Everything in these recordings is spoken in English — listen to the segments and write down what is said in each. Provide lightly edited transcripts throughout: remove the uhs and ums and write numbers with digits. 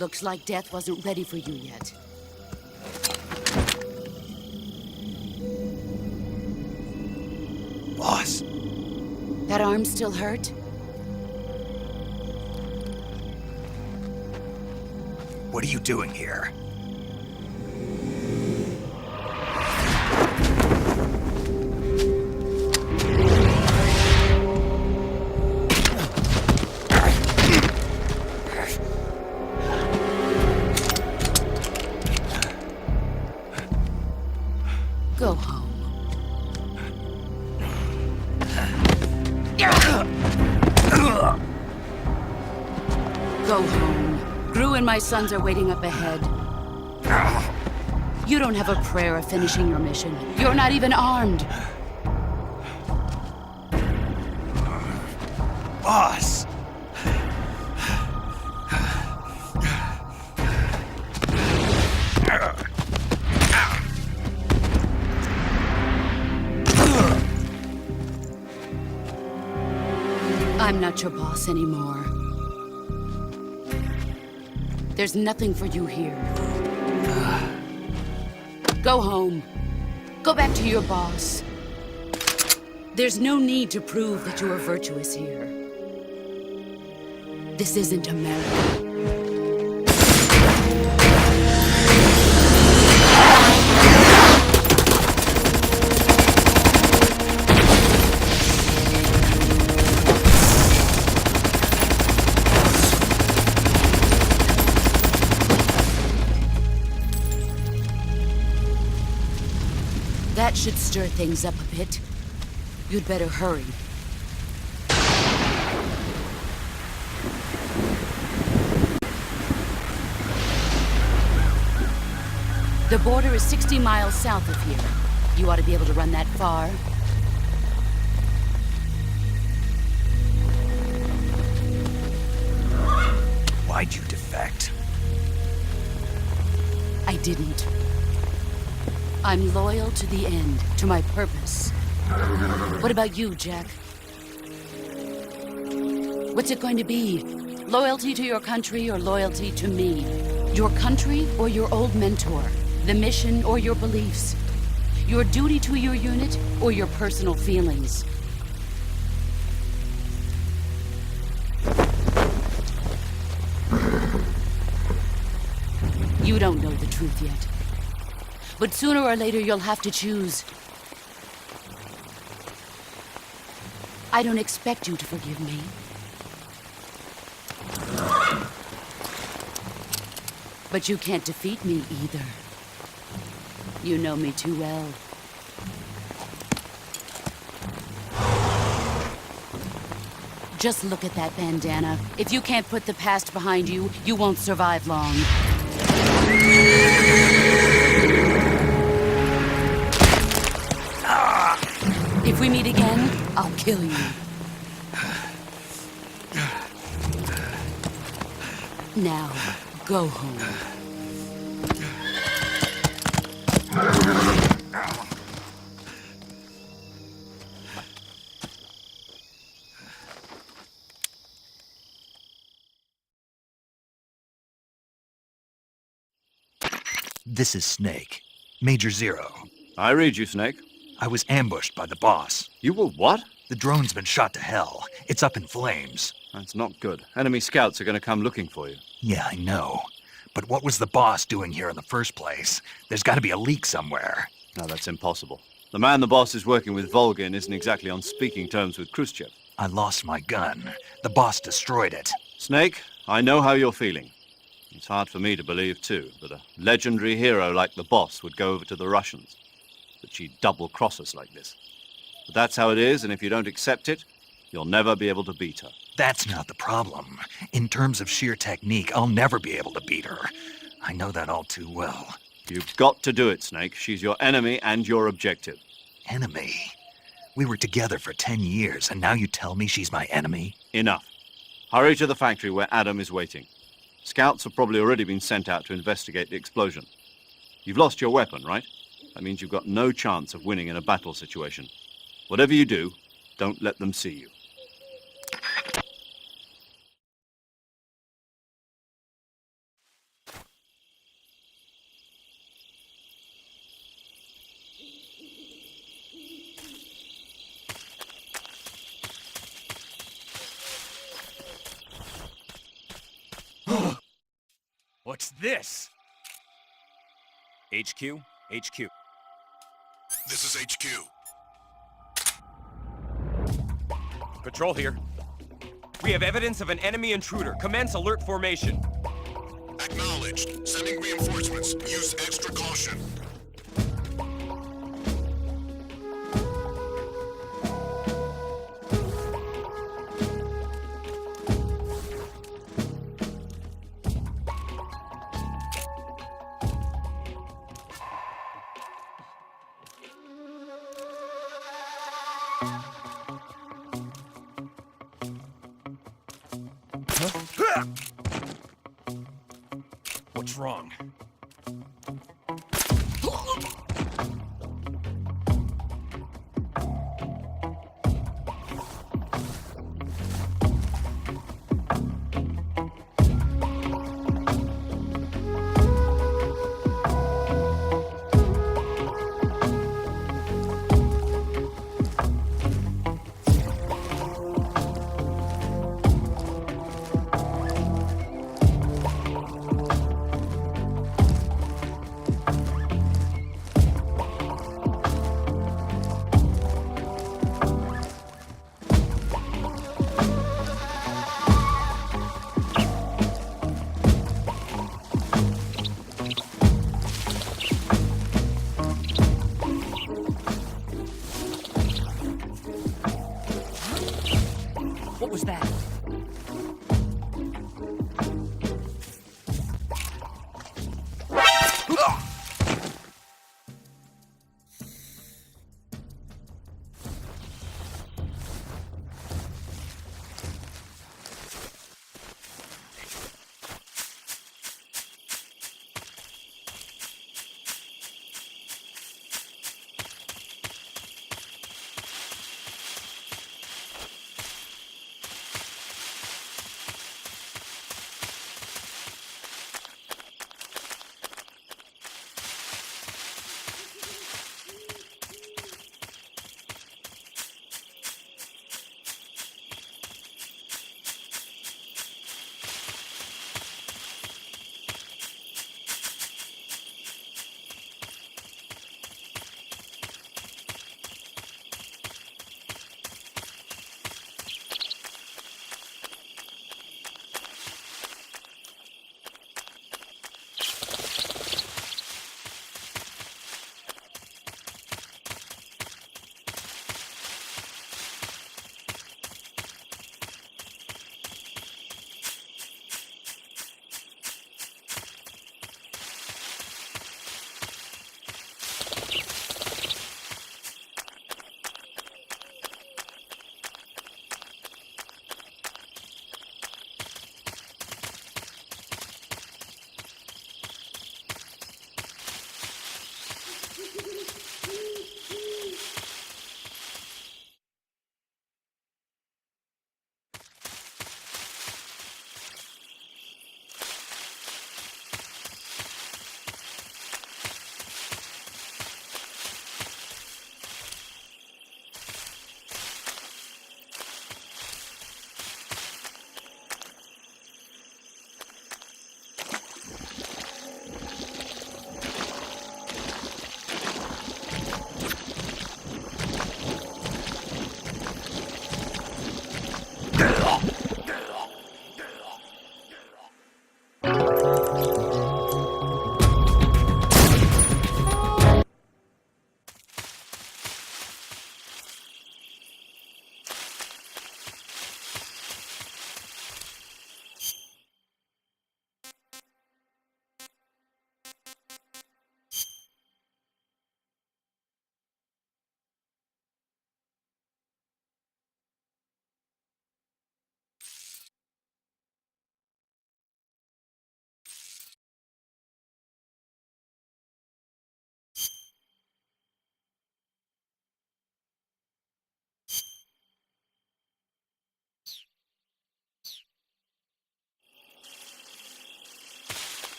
Looks like death wasn't ready for you yet. Boss. That arm still hurt? What are you doing here? Go home. Go home. Gru and my sons are waiting up ahead. You don't have a prayer of finishing your mission. You're not even armed. Boss! I'm not your boss anymore. There's nothing for you here. Go home. Go back to your boss. There's no need to prove that you are virtuous here. This isn't America. That should stir things up a bit. You'd better hurry. The border is 60 miles south of here. You ought to be able to run that far. Why'd you defect? I didn't. I'm loyal to the end, to my purpose. What about you, Jack? What's it going to be? Loyalty to your country or loyalty to me? Your country or your old mentor? The mission or your beliefs? Your duty to your unit or your personal feelings? You don't know the truth yet. But sooner or later, you'll have to choose. I don't expect you to forgive me. But you can't defeat me either. You know me too well. Just look at that bandana. If you can't put the past behind you, you won't survive long. If we meet again, I'll kill you. Now, go home. This is Snake. Major Zero. I read you, Snake. I was ambushed by the boss. You were what? The drone's been shot to hell. It's up in flames. That's not good. Enemy scouts are going to come looking for you. Yeah, I know. But what was the boss doing here in the first place? There's got to be a leak somewhere. No, that's impossible. The man the boss is working with, Volgin, isn't exactly on speaking terms with Khrushchev. I lost my gun. The boss destroyed it. Snake, I know how you're feeling. It's hard for me to believe, too, that a legendary hero like the boss would go over to the Russians. That she'd double-cross us like this. But that's how it is, and if you don't accept it, you'll never be able to beat her. That's not the problem. In terms of sheer technique, I'll never be able to beat her. I know that all too well. You've got to do it, Snake. She's your enemy and your objective. Enemy? We were together for 10 years, and now you tell me she's my enemy? Enough. Hurry to the factory where Adam is waiting. Scouts have probably already been sent out to investigate the explosion. You've lost your weapon, right? That means you've got no chance of winning in a battle situation. Whatever you do, don't let them see you. What's this? HQ? HQ. This is HQ. Patrol here. We have evidence of an enemy intruder. Commence alert formation. Acknowledged. Sending reinforcements. Use extra caution. What's wrong? What was that?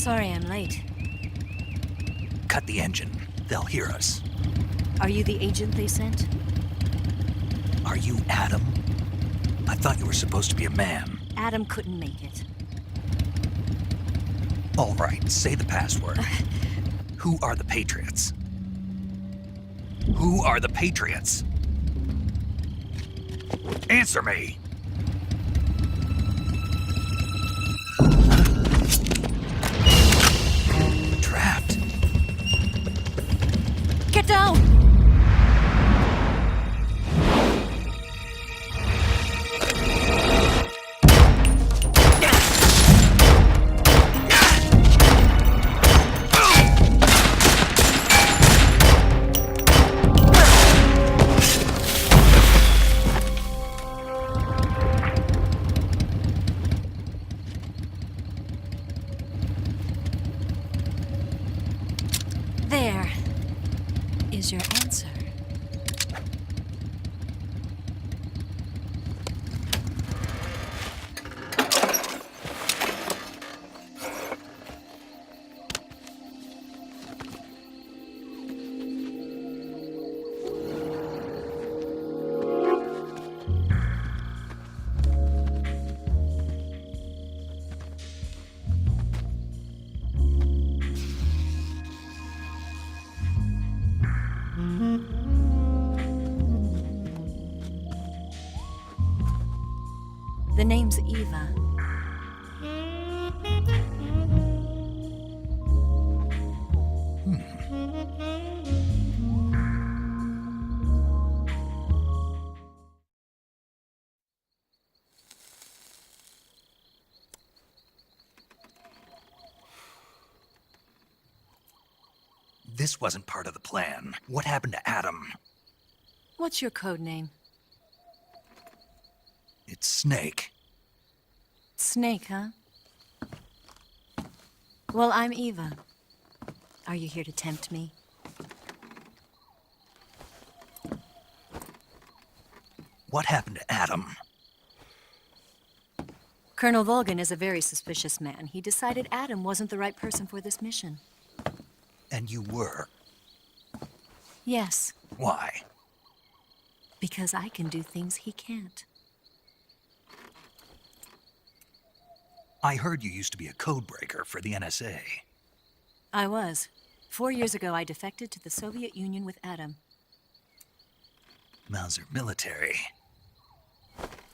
Sorry I'm late. Cut the engine. They'll hear us. Are you the agent they sent? Are you Adam? I thought you were supposed to be a man. Adam couldn't make it. All right, say the password. Who are the Patriots? Who are the Patriots? Answer me! Trapped. Get down! There is your answer. The name's Eva. This wasn't part of the plan. What happened to Adam? What's your code name? It's Snake. Snake, huh? Well, I'm Eva. Are you here to tempt me? What happened to Adam? Colonel Volgan is a very suspicious man. He decided Adam wasn't the right person for this mission. And you were. Yes, Why? because I can do things he can't. I heard you used to be a codebreaker for the NSA. I was. 4 years ago, I defected to the Soviet Union with Adam. Mauser military.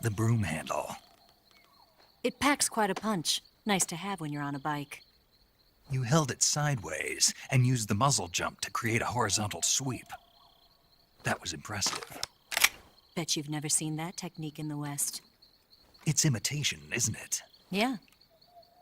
The broom handle. It packs quite a punch. Nice to have when you're on a bike. You held it sideways and used the muzzle jump to create a horizontal sweep. That was impressive. Bet you've never seen that technique in the West. It's imitation, isn't it? Yeah.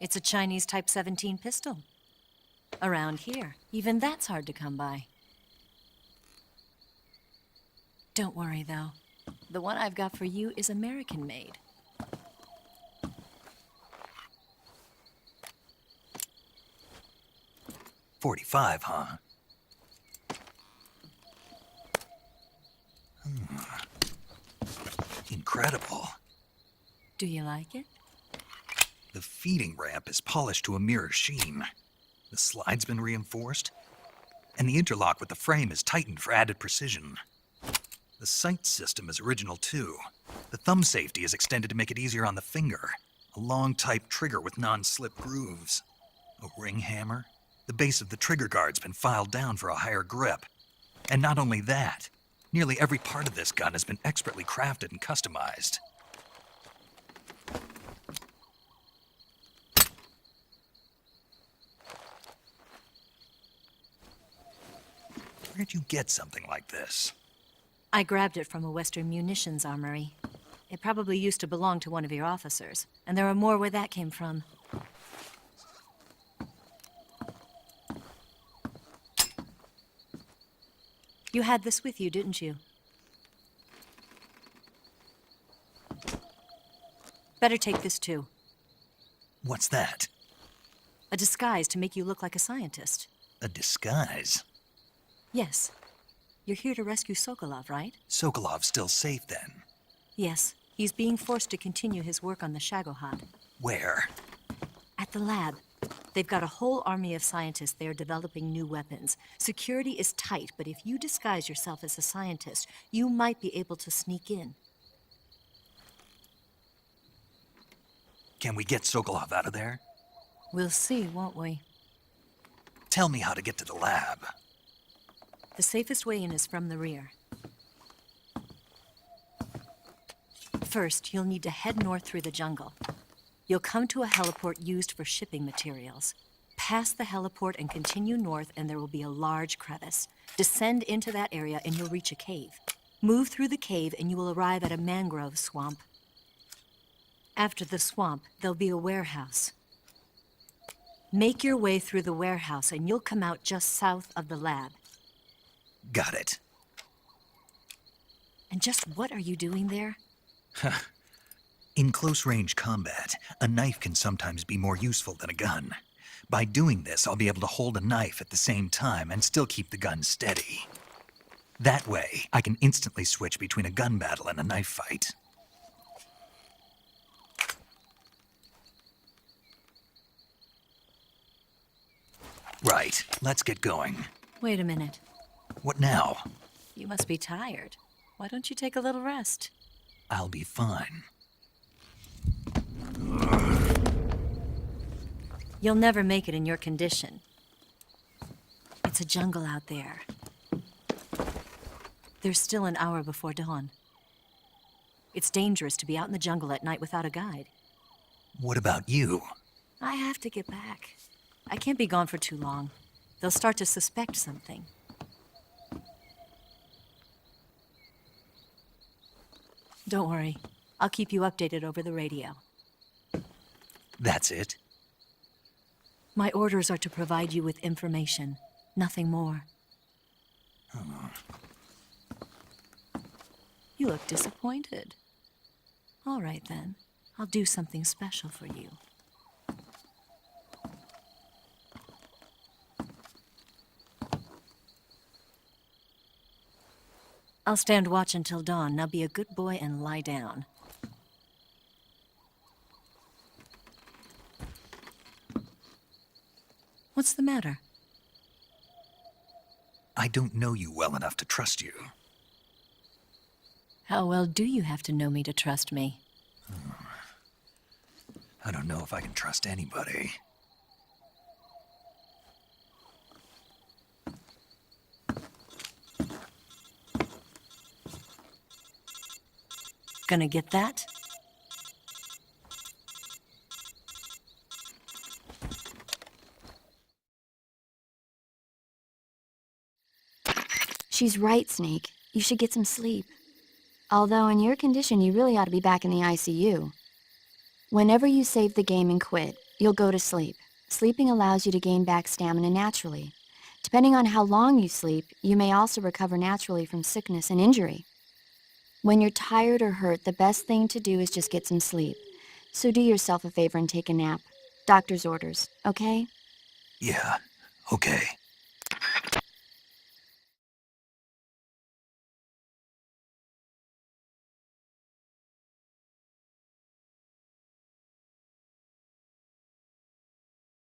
It's a Chinese Type 17 pistol. Around here, even that's hard to come by. Don't worry, though. The one I've got for you is American-made. .45, huh? Incredible. Do you like it? The feeding ramp is polished to a mirror sheen. The slide's been reinforced, and the interlock with the frame is tightened for added precision. The sight system is original too. The thumb safety is extended to make it easier on the finger. A long type trigger with non-slip grooves. A ring hammer. The base of the trigger guard's been filed down for a higher grip. And not only that, nearly every part of this gun has been expertly crafted and customized. Where'd you get something like this? I grabbed it from a Western munitions armory. It probably used to belong to one of your officers, and there are more where that came from. You had this with you, didn't you? Better take this too. What's that? A disguise to make you look like a scientist. A disguise? Yes. You're here to rescue Sokolov, right? Sokolov's still safe then. Yes. He's being forced to continue his work on the Shagohod. Where? At the lab. They've got a whole army of scientists there developing new weapons. Security is tight, but if you disguise yourself as a scientist, you might be able to sneak in. Can we get Sokolov out of there? We'll see, won't we? Tell me how to get to the lab. The safest way in is from the rear. First, you'll need to head north through the jungle. You'll come to a heliport used for shipping materials. Pass the heliport and continue north, and there will be a large crevice. Descend into that area and you'll reach a cave. Move through the cave and you will arrive at a mangrove swamp. After the swamp, there'll be a warehouse. Make your way through the warehouse and you'll come out just south of the lab. Got it. And just what are you doing there? In close-range combat, a knife can sometimes be more useful than a gun. By doing this, I'll be able to hold a knife at the same time and still keep the gun steady. That way, I can instantly switch between a gun battle and a knife fight. Right, let's get going. Wait a minute. What now? You must be tired. Why don't you take a little rest? I'll be fine. You'll never make it in your condition. It's a jungle out there. There's still an hour before dawn. It's dangerous to be out in the jungle at night without a guide. What about you? I have to get back. I can't be gone for too long. They'll start to suspect something. Don't worry. I'll keep you updated over the radio. That's it? My orders are to provide you with information, nothing more. You look disappointed. All right, then. I'll do something special for you. I'll stand watch until dawn. Now be a good boy and lie down. What's the matter? I don't know you well enough to trust you. How well do you have to know me to trust me? I don't know if I can trust anybody. Gonna get that? She's right, Snake. You should get some sleep. Although in your condition, you really ought to be back in the ICU. Whenever you save the game and quit, you'll go to sleep. Sleeping allows you to gain back stamina naturally. Depending on how long you sleep, you may also recover naturally from sickness and injury. When you're tired or hurt, the best thing to do is just get some sleep. So do yourself a favor and take a nap. Doctor's orders, okay? Yeah, okay.